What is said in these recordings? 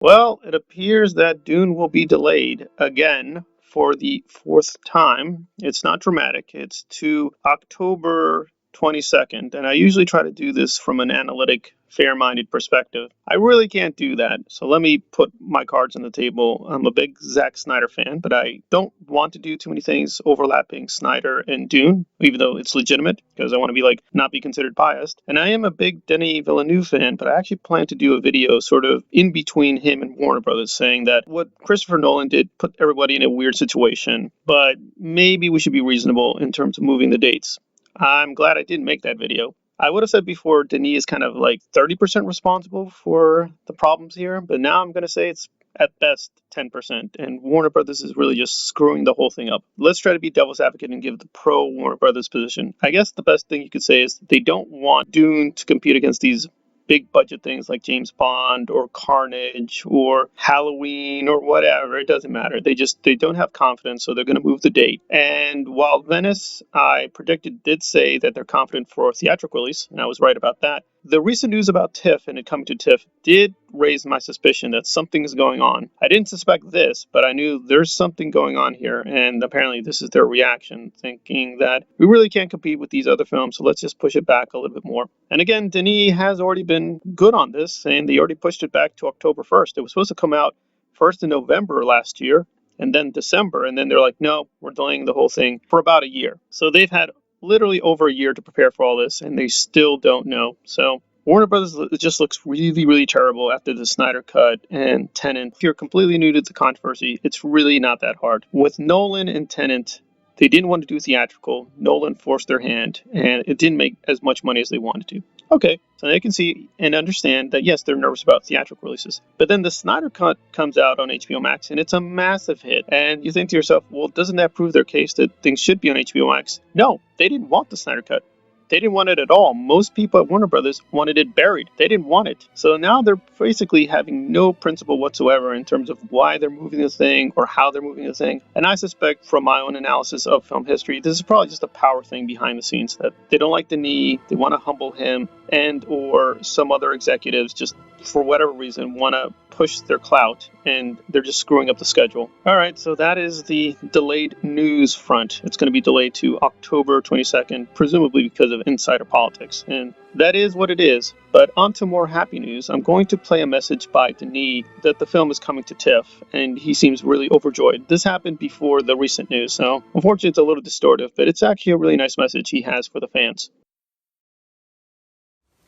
Well, it appears that Dune will be delayed again for the fourth time. It's not dramatic. It's to October 22nd. And I usually try to do this from an analytic, fair minded perspective. I really can't do that. So let me put my cards on the table. I'm a big Zack Snyder fan, but I don't want to do too many things overlapping Snyder and Dune, even though it's legitimate because I want to be like not be considered biased. And I am a big Denis Villeneuve fan, but I actually plan to do a video sort of in between him and Warner Brothers saying that what Christopher Nolan did put everybody in a weird situation, but maybe we should be reasonable in terms of moving the dates. I'm glad I didn't make that video. I would have said before Denis is kind of like 30% responsible for the problems here, but now I'm going to say it's at best 10%, and Warner Brothers is really just screwing the whole thing up. Let's try to be devil's advocate and give the pro Warner Brothers position. I guess the best thing you could say is they don't want Dune to compete against these big budget things like James Bond or Carnage or Halloween or whatever. It doesn't matter. They don't have confidence, so they're going to move the date. And while Venice, I predicted, did say that they're confident for theatrical release, and I was right about that. The recent news about TIFF and it coming to TIFF did raise my suspicion that something is going on. I didn't suspect this, but I knew there's something going on here, and apparently this is their reaction, thinking that we really can't compete with these other films, so let's just push it back a little bit more. And again, Denis has already been good on this, saying they already pushed it back to October 1st. It was supposed to come out first in November last year, and then December, and then they're like, no, we're delaying the whole thing for about a year. So they've had literally over a year to prepare for all this, and they still don't know. So Warner Brothers just looks really, really terrible after the Snyder Cut and Tenet. If you're completely new to the controversy, it's really not that hard. With Nolan and Tenet, they didn't want to do theatrical. Nolan forced their hand, and it didn't make as much money as they wanted to. Okay, so they can see and understand that yes, they're nervous about theatrical releases. But then the Snyder Cut comes out on HBO Max, and it's a massive hit. And you think to yourself, well, doesn't that prove their case that things should be on HBO Max? No, they didn't want the Snyder Cut. They didn't want it at all. Most people at Warner Brothers wanted it buried. They didn't want it. So now they're basically having no principle whatsoever in terms of why they're moving the thing or how they're moving the thing. And I suspect from my own analysis of film history, this is probably just a power thing behind the scenes, that they don't like Denis, they want to humble him, and or some other executives just for whatever reason want to push their clout, and they're just screwing up the schedule. All right, so that is the delayed news front. It's going to be delayed to October 22nd, presumably because of insider politics, and that is what it is. But on to more happy news. I'm going to play a message by Denis that the film is coming to TIFF, and he seems really overjoyed. This happened before the recent news, so unfortunately it's a little distortive, but it's actually a really nice message he has for the fans.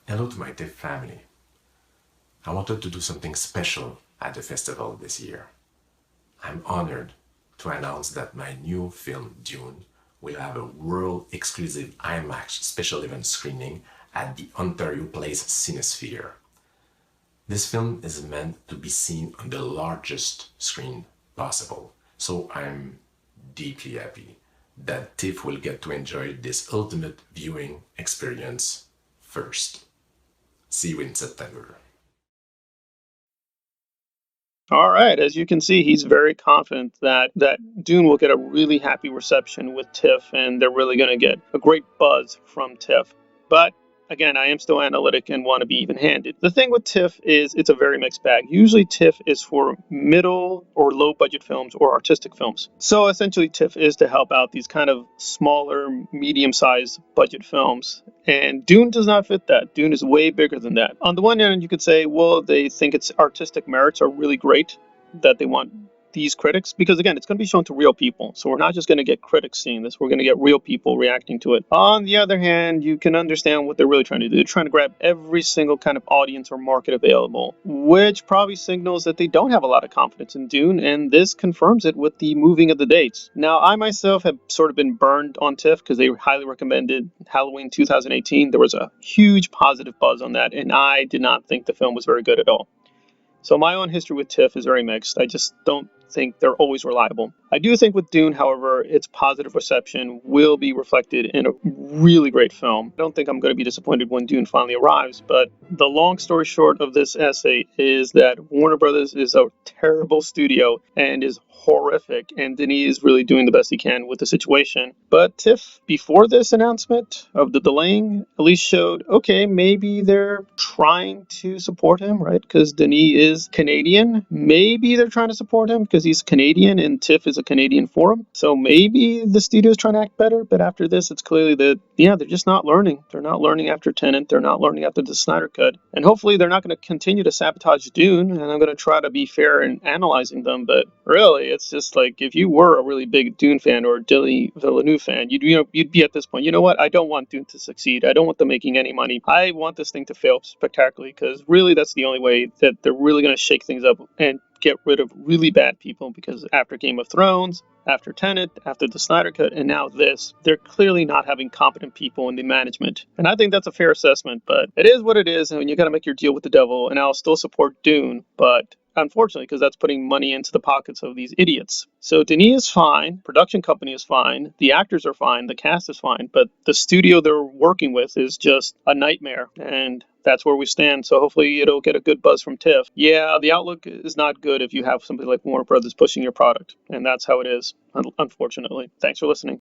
Hello to my Tiff family. I wanted to do something special at the festival this year. I'm honored to announce that my new film, Dune, will have a world-exclusive IMAX special event screening at the Ontario Place Cinesphere. This film is meant to be seen on the largest screen possible, so I'm deeply happy that TIFF will get to enjoy this ultimate viewing experience first. See you in September. All right, as you can see, he's very confident that Dune will get a really happy reception with TIFF, and they're really going to get a great buzz from TIFF. But again, I am still analytic and want to be even-handed. The thing with TIFF is it's a very mixed bag. Usually TIFF is for middle or low-budget films or artistic films. So essentially TIFF is to help out these kind of smaller, medium-sized budget films. And Dune does not fit that. Dune is way bigger than that. On the one hand, you could say, well, they think its artistic merits are really great, that they want these critics, because again, it's going to be shown to real people. So we're not just going to get critics seeing this, we're going to get real people reacting to it. On the other hand, you can understand what they're really trying to do. They're trying to grab every single kind of audience or market available, which probably signals that they don't have a lot of confidence in Dune, and this confirms it with the moving of the dates. Now, I myself have sort of been burned on TIFF because they highly recommended Halloween 2018. There was a huge positive buzz on that, and I did not think the film was very good at all. So my own history with TIFF is very mixed. I just don't think they're always reliable. I do think with Dune, however, its positive reception will be reflected in a really great film. I don't think I'm going to be disappointed when Dune finally arrives, but the long story short of this essay is that Warner Brothers is a terrible studio and is horrific, and Denis is really doing the best he can with the situation. But TIFF, before this announcement of the delaying, at least showed, okay, maybe they're trying to support him, right? Because Denis is Canadian. Maybe they're trying to support him because he's Canadian and TIFF is a Canadian forum. So maybe the studio's trying to act better, but after this, it's clearly that, yeah, they're just not learning. They're not learning after Tenet. They're not learning after the Snyder Cut. And hopefully they're not going to continue to sabotage Dune, and I'm going to try to be fair in analyzing them, but really, it's just like, if you were a really big Dune fan or Denis Villeneuve fan, you'd be at this point, you know what, I don't want Dune to succeed. I don't want them making any money. I want this thing to fail spectacularly, because really that's the only way that they're really going to shake things up and get rid of really bad people, because after Game of Thrones, after Tenet, after the Snyder Cut, and now this, they're clearly not having competent people in the management. And I think that's a fair assessment, but it is what it is, and you got to make your deal with the devil, and I'll still support Dune, but unfortunately, because that's putting money into the pockets of these idiots. So Denis is fine, production company is fine, the actors are fine, the cast is fine, but the studio they're working with is just a nightmare, and that's where we stand. So hopefully it'll get a good buzz from TIFF. Yeah, the outlook is not good if you have somebody like Warner Brothers pushing your product, and that's how it is, unfortunately. Thanks for listening.